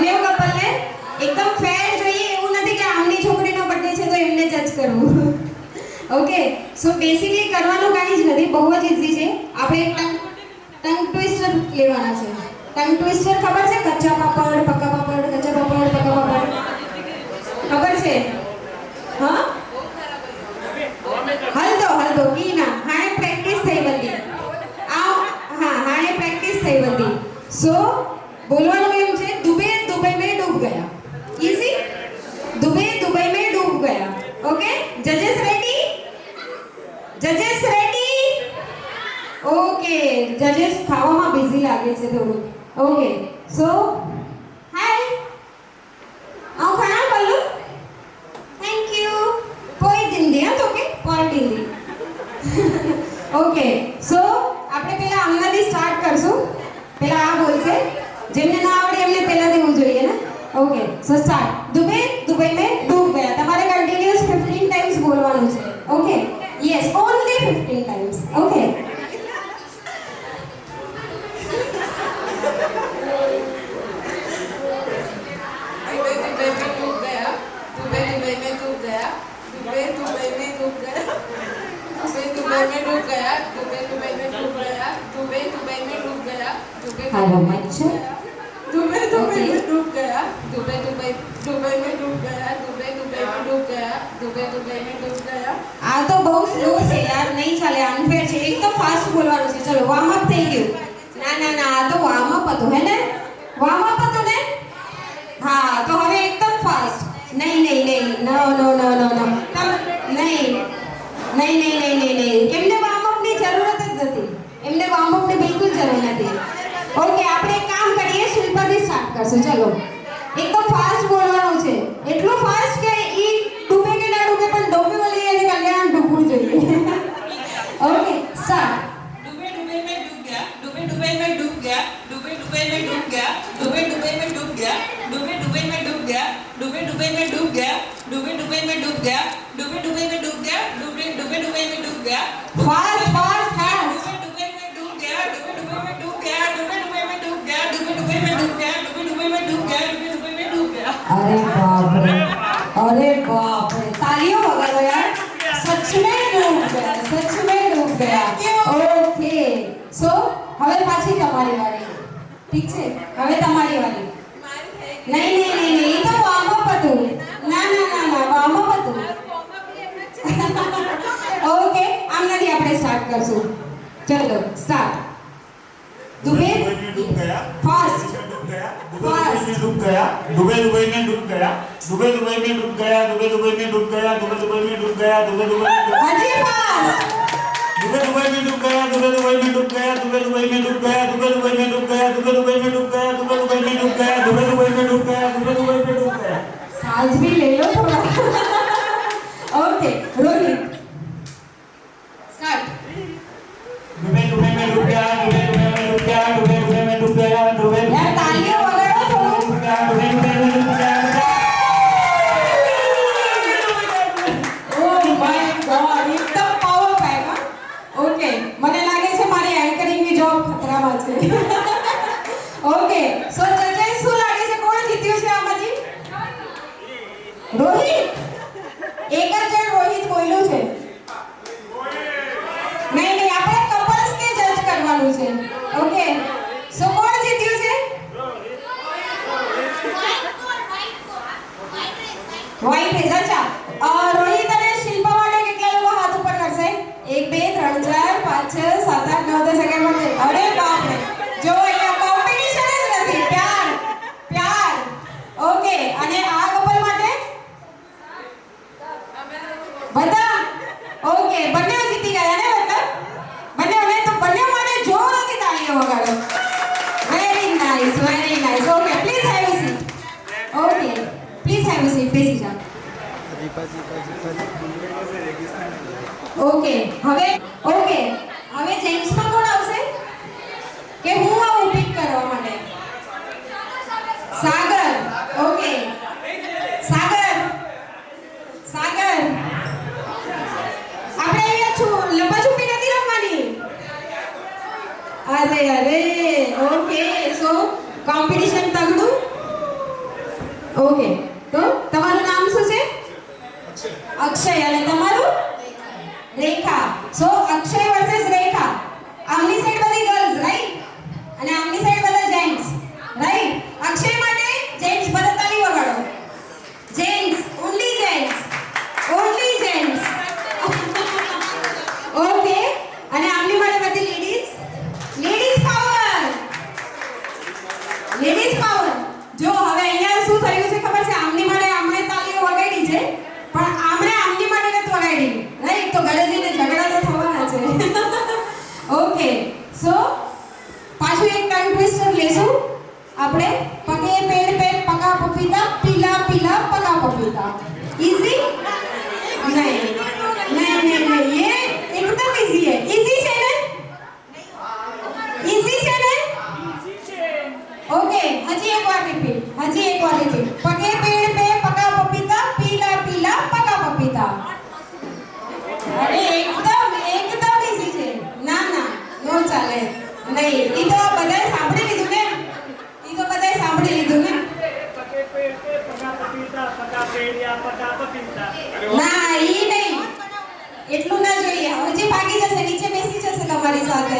બંને કપલને એકદમ ફેર જોઈએ એવું નથી કે આમની છોકરીનો બર્થડે છે તો એમને જજ કરવું. ઓકે સો બેસિકલી કરવાનું કાંઈ જ નથી, બહુ જ ઇઝી છે. આપણે ટંગ ટ્વિસ્ટર લેવાના છે. ટંગ ટ્વિસ્ટર ખબર છે? કચ્ચા પાપડ પક્કા પાપડ, કચ્ચા પાપડ પક્કા પાપડ ખબર છે? હા હલદો ઈ ના હાણે પ્રેક્ટિસ થઈ બધી આ હા હાણે પ્રેક્ટિસ થઈ બધી. સો બોલવાનું એમ છે दुबई में डूब गया. इजी दुबई में डूब गया. ओके जजेस रेडी ओके जजेस ખાવામાં બિઝી લાગે છે થોડું. ઓકે સો હાય આવ ખાના બોલો થેન્ક યુ કોઈ દિન દે તો કે પર દિન દે. ઓકે સો આપણે પહેલા અંગનાથી સ્ટાર્ટ કરશું. પહેલા આ બોલશે, જેમને ના આવડે એમને પહેલા દેવું જોઈએ ને. Okay so start. दुबई में डूब गया. તમારે કન્ટિન્યુઅસ 15 ટાઈમ્સ બોલવાનું છે. Okay yes only 15 times. Okay hello बच्चे दुबई में डूब गया दुबई में डूब गया. આ તો બહુ સ્લો છે યાર, નહીં ચાલે, અનફેર છે. એકદમ ફાસ્ટ બોલવાનું છે. ચલો વોર્મ અપ થઈ ગયું. ના આ તો વોર્મ અપ હતું હે ને? વોર્મ અપ હતું ને? હા તો હવે એકદમ ફાસ્ટ. નહીં નો નહીં એમને વોર્મ અપ ની જરૂરત જ નથી. એમને વોર્મ અપ ની બિલકુલ જરૂર નથી. ઓકે આપણે એક કામ કરીએ, શિલ્પાથી સ્ટાર્ટ કરશું. ચલો એકદમ ફાસ્ટ બોલવાનું છે, એટલું ફાસ્ટ કે ઈ ડૂબે કે ના ડૂબે પણ ડોંબીવલી અને કલ્યાણ ડૂબવું જોઈએ. Okay start. दुबई में डूब गया दुबई में डूब गया दुबई में डूब गया दुबई में डूब गया दुबई में डूब गया दुबई में डूब गया दुबई में डूब गया दुबई में डूब गया दुबई में डूब गया ફાસ્ટ दुबई में डूब गया दुबई में डूब गया दुबई में डूब गया दुबई में डूब गया दुबई में डूब गया दुबई में डूब गया. अरे बाप रे तालियों वगैरह यार. सच में डूब गया. ओके सो હવે પાછી તમારી વારી. ઠીક છે હવે તમારી વારી. નહીં એ તો વોર્મ અપ હતું. ના વોર્મ અપ હતું. ઓકે આમનાથી આપણે સ્ટાર્ટ કરશું. ચલો સ્ટાર્ટ. दुबई में डूब गया फास्ट डूब गया डूब गया दुबई में डूब गया दुबई में डूब गया दुबई में डूब गया दुबई में डूब गया दुबई में हजी फास्ट. दुबई में डूब गया दुबई में डूब गया दुबई में डूब गया दुबई में डूब गया दुबई में डूब गया दुबई में डूब गया दुबई में डूब गया दुबई में डूब गया. सांस भी ले लो थोड़ा. Okay Rohit start. दुबई में डूब गया दुबई में डूब गया दुबई में डूब गया दुबई यार तालियां वगाड़ो थोड़ा. दुबई में डूब गया. Oh my God एकदम પાવર પેક. ઓકે મને લાગે છે મારી એન્કરિંગ ની જોબ ખતરામાં છે. ઓકે સો જજેસ શું લાગે છે કોણ જીત્યું છે આમાંથી? રોહિત. એક જ જણ રોહિત બોલ્યું છે. નહીં આપણે કપલ્સ ને જજ કરવાનું છે. ઓકે સો કોણ જીત્યું છે? White race. અચ્છા રોહિત અને શિલ્પા માટે કેટલા લોકો હાથ ઉપર કરશે? 1 2 3 4 5 6 7 8 9 10 11 12. અરે બાપ રે જો અહીંયા કોમ્પિટિશન જ નથી, પ્યાર. ઓકે અને આ કપલ માટે બધા ઓકે બંને જીતી ગયા ને મતલબ બંને તો બંને માટે જોરથી તાળીઓ વગાડો. Very nice. Okay please have a seat. Okay please have a seat. બેસી જાઓ. ઓકે હવે જેન્ટ્સમાં કોણ આવશે કે હું આવું પિક કરવા માટે? સાગર. ઓકે સાગર આપણે અહીંયા લંબાછુપી નથી રમવાની. અરે ઓકે સો કોમ્પિટિશન તગડું. ઓકે, તો તમારું નામ શું છે? અક્ષય. અને તમારું? રેખા. સો અક્ષય વર્સેસ રેખા. આમની સાઈડ બધી ગર્લ્સ, રાઈટ? અને આમની સાઈડ બધા જેન્ટ્સ, રાઈટ? અક્ષય માટે જેન્ટ્સ બધા તાળી વગાડો. Gents, only gents, only gents. Okay, અને આમની માટે બધી ladies. Ladies power, ladies power. જો હવે અહીંયા શું થયું છે ખબર છે? આમની માટે આમણે તાળીઓ વગાડી છે, પણ આમણે આમની માટે નથી વગાડી, રાઈટ? તો ઘરે જઈને ઝઘડા તો થવાના છે. ઓકે, સો પાછું એક ટંગ ટ્વિસ્ટર લેશું આપણે. પગે પેડ पे पका पपीता, पीला पीला पका पपीता. इजी? नहीं नहीं नहीं नहीं, ये एकदम इजी है. इजी છે ને? इजी છે ને? ओके, हजी एक बार रिपीट, हजी एक बार रिपीट. पगे पेड़ पे पका पपीता, पीला पीला पका पपीता. अरे एकदम एकदम इजी છે. ના ના, નો ચાલે. નહીં, ઈ તો બધાએ સાંભળી લીધું ને? ઈ તો બધાએ સાંભળી લીધું ને? ના, ઈ નહીં. એટલું ના જોઈએ. હજી ભાગી જશે, નીચે બેસી જશે તમારી સાથે.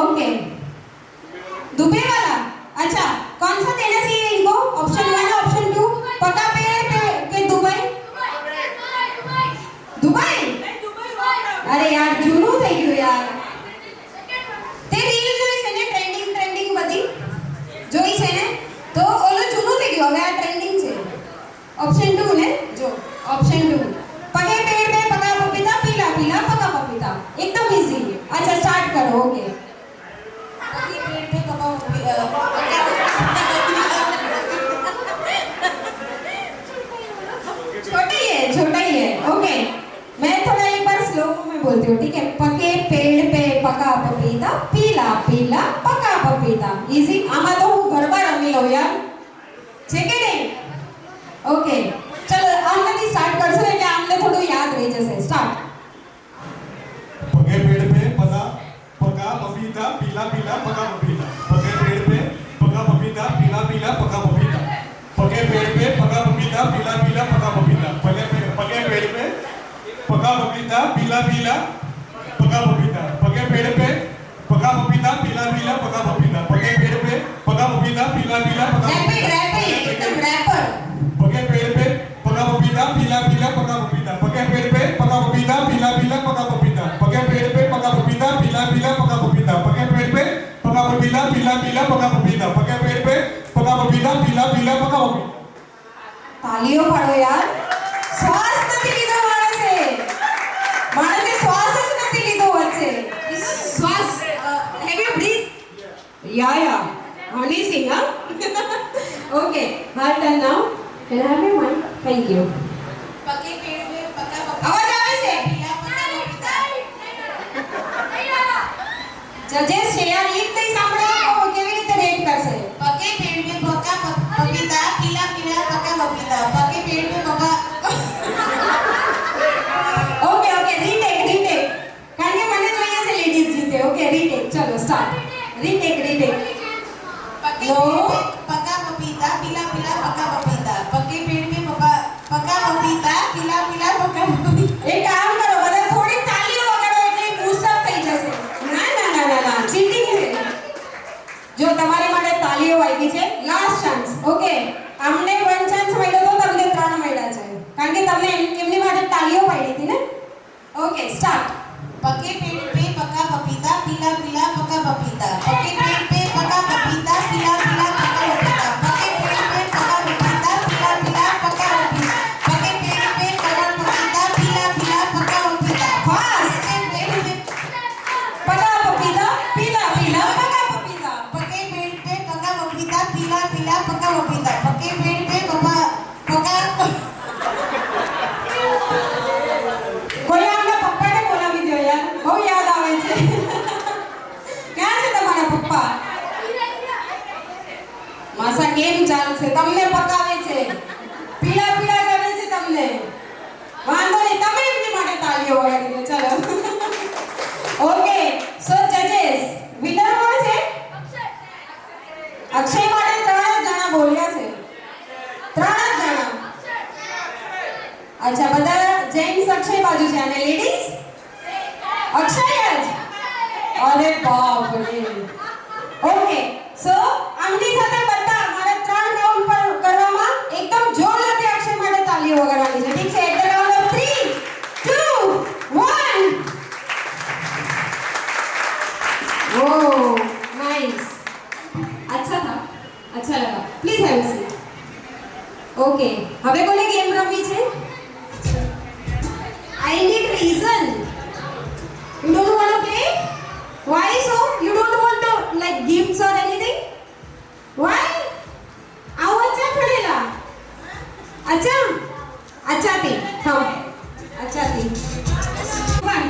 ओके, दुबई वाला. अच्छा, कौन सा देना चाहिए इनको? Option 1, option 2. पका पेड़ पे के दुबई. दुबई. अरे यार, જૂનું થઈ ગયું યાર. તે રીલ જોઈ છે ને? ટ્રેન્ડિંગ બધી જોઈ છે ને? તો ઓલો જૂનું થઈ ગયું, હવે આ ટ્રેન્ડિંગ છે. ऑप्शन 2 ने, जो ऑप्शन 2. पके पेड़ पे पका पपीता, पीला पीला पका पपीता. एकदम इजी. अच्छा, स्टार्ट करो. ओके, पके पेड़ पे पका छोटा ही है. ओके, मैं थोड़ा एक बार स्लो में बोलती हूँ, ठीक है? पके पेड़ पे पका पपीता, पीला पीला पका पपीता. इजी. આમાં તો હું ગરબા રમી લઉં યાર, છે કે નહીં? ઓકે, ચલો આમનાથી સ્ટાર્ટ કરશું એટલે આમને થોડું યાદ રહી જશે. સ્ટાર્ટ. पके पेड़ पे पका पपीता, पीला पीला पका पपीता. पके पेड़ पे पका पपीता, पीला पीला पका पपीता. पके पेड़ पे पका पपीता, पीला पीला पका पपीता. पके पेड़ पे पका पपीता, पीला पीला पका पपीता. पके पेड़ पे पका पपीता, पीला पीला पका पपीता. पके पेड़ पे पका पपीता, पीला पीला पका रैपिड रैपिड, एकदम रैपर. पके पेड़ पे पका पपीता, पीला पीला पका पपीता. पके पेड़ पे पका पपीता, पीला पीला पका पपीता. पके पेड़ पे पका पपीता, पीला पीला पका पपीता. पके पेड़ पे पका पपीता, पीला पीला पका पपीता. पके पेड़ पे पका पपीता, पीला पीला पका पपीता. તાલીઓ પાડો યાર. શ્વાસ નથી લીધો માણસે. માણસે શ્વાસ જ નથી લીધો વચ્ચે. શ્વાસ. Have you breathe? Yeah Honey Singh. હા, okay, her turn now. Can I have your mic? Thank you. પકે પેડ पे पका पपीता, અવાજ આવે છે? पीला पका पपीता. જજેસ છે યાર, એક નહીં સાંભળે તો કેવી રીતે રેટ કરશે? पके पेड़ पे पका पपीता, पीला पीला पका पपीता. पके पेड़ पे पका. Okay okay, retake. કારણ કે મને જોઈએ છે લેડીઝ જીતે. Okay, retake. ચલો સ્ટાર્ટ. રીટેક. पके नो. पेड़ पे पका पपीता, पीला पीला पका पपीता. पके पेड़ पे पका पपीता, पीला पीला पका पपीता. એક કામ કરો, બધા થોડી તાલીઓ વગાડો એટલે બૂસ્ટ અપ થઈ જશે. ના, ચીટિંગ છે. જો તમારી માટે તાલીઓ વાગી છે, લાસ્ટ ચાન્સ. ઓકે, અમને 1 ચાન્સ મળ્યો તો તમને 3 મળ્યા છે, કારણ કે તમને એમની માટે તાલીઓ પાડી હતી ને. Okay, start. पके पेड़ पे पका पपीता, पीला पीला पका पपीता. पके पेड़ पे पका पपीता, पीला पीला पका पपीता. पके पेड़ पे पका पपीता, पीला पीला पका पपीता. पके पेड़ पे पका पपीता, पीला पीला पका पपीता. ફાસ્ટ. પકા પપીતા, પીલા પીલા પકા પપીતા. पके पेड़ पे पका पपीता, पीला पीला पका पपीता. पके पेड़ पे पका કોઈ આમના પપ્પાને બોલાવી દો યાર, બહુ યાદ આવે છે. ક્યાં છે તમારા પપ્પા? માસા કેમ ચાલશે? તમને પકાવે છે, પીળા પીળા કરે છે તમને. વાંધો નહીં, તમે એમની માટે તાળીઓ વગાડી દો. ચાલો. ઓકે, સો જજેસ, વિનર કોણ છે? અક્ષય માટે 3 જણા બોલ્યા છે. અચ્છા બધા જેન્ટ્સ અક્ષય બાજુ છે અને લેડીઝ અક્ષય જ અરે બાપ રે ઓકે સો આમની સાથે બધા મારે 3 રાઉન્ડ પર કરવામાં એકદમ જોરદારથી અક્ષય માટે તાલીઓ વગાડવાની છે ઠીક છે at the round of 3 2 1 oh nice अच्छा था अच्छा लगा please have a seat okay હવે કોને ગેમ રમવી છે I need reason you don't want to play why so you don't want to like gifts or anything why आओ अच्छा खड़ेला अच्छा अच्छा थी हाँ अच्छा थी come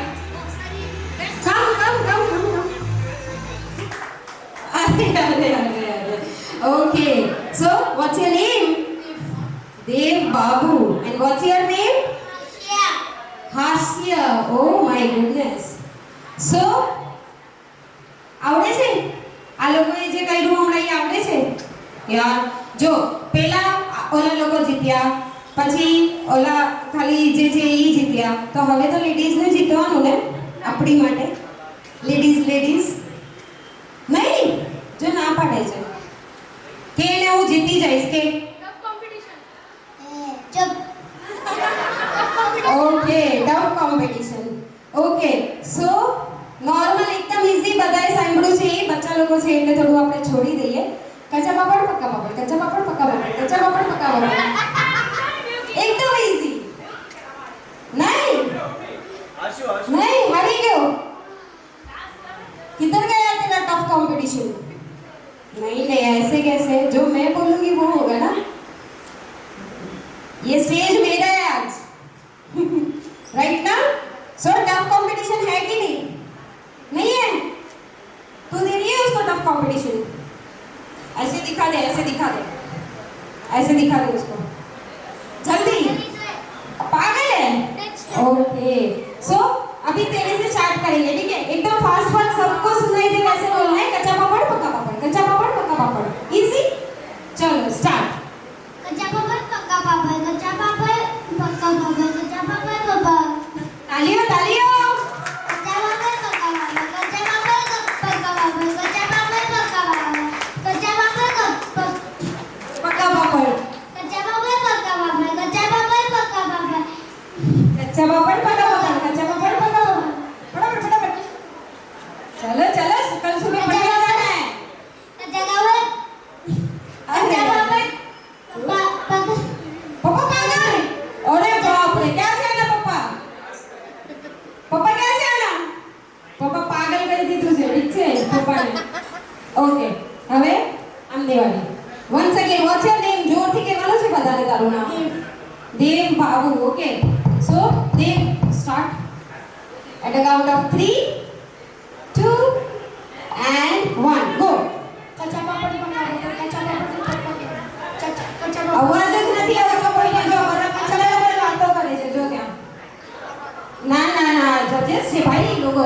Okay, so what's your name? Dev Babu. And what's your name? Hasya. Oh my goodness. So, આવડે છે આ લોકોએ જે કર્યું હમણાં એ આવડે છે યાર જો પહેલા ઓલા લોકો જીત્યા પછી ઓલા ખાલી જે છે એ જીત્યા તો હવે તો લેડીઝને જીતવાનું ને આપણી માટે લેડીઝ નહીં જો ના પાડે છે કે એને હું જીતી જઈશ કે okay tough competition okay so normal એકદમ ઈઝી બધાએ સાંભળ્યું છે એ બચ્ચા લોકો છે એટલે થોડું આપણે છોડી દઈએ કચ્ચા પાપડ પક્કા પાપડ કચ્ચા પાપડ પક્કા પાપડ કચ્ચા પાપડ પક્કા પાપડ एकदम इजी नहीं नहीं हारी गयो किधर गया तेरा टफ कंपटीशन नहीं नहीं ऐसे कैसे जो मैं बोलूंगी वो होगा ना ये स्टेज मेरा है आज राइट ना सो टफ कंपटीशन है कि नहीं है तू दे रही है उसको टफ कंपटीशन ऐसे दिखा दे ऐसे दिखा दे उसको जल्दी पागल है ओके सो अभी तेरे से स्टार्ट करेंगे ठीक है एकदम फास्ट सबको सुनाई दे वैसे बोलना है कच्चा पापड़ पक्का पापड़ कच्चा पापड़ पक्का पापड़ इजी चलो स्टार्ट कच्चा पापड़ पक्का पापड़ कच्चा पापड़ पक्का पापड़ कच्चा पापड़ पापा तालियों तालियों कच्चा पापड़ पक्का पापड़ कच्चा पापड़ पक्का पापड़ कच्चा पापड़ पक्का पापड़ कच्चा पापड़ पक्का पापड़ कच्चा पापड़ पक्का पापड़ कच्चा पापड़ पक्का पापड़ कच्चा पापड़ पक्का पापड़ कच्चा पापड़ पक्का पापड़ फटाफट फटाफट चलो चलो कल सुबह पढ़ने जाना है कच्चा पापड़ कच्चा पापड़ पापा पागल अरे बाप रे क्या से आना पापा क्या से आना पापा पागल कर दी तुझे ठीक છે પપ્પાને ઓકે હવે આમદેવાડી once again what's your name જોરથી કહેવાનું છે બધાને તારું નામ Dev Babu okay so Dev start at a count of 3 2 and 1 go कच्चा पापड़ पक्का पापड़ कच्चा पापड़ कच्चा અવાજ જ નથી આવતો કોઈને જો બધા કચરા ઉપર વાતો કરે છે જો ત્યાં ના ના ના જજેસ છે ભાઈ લોકો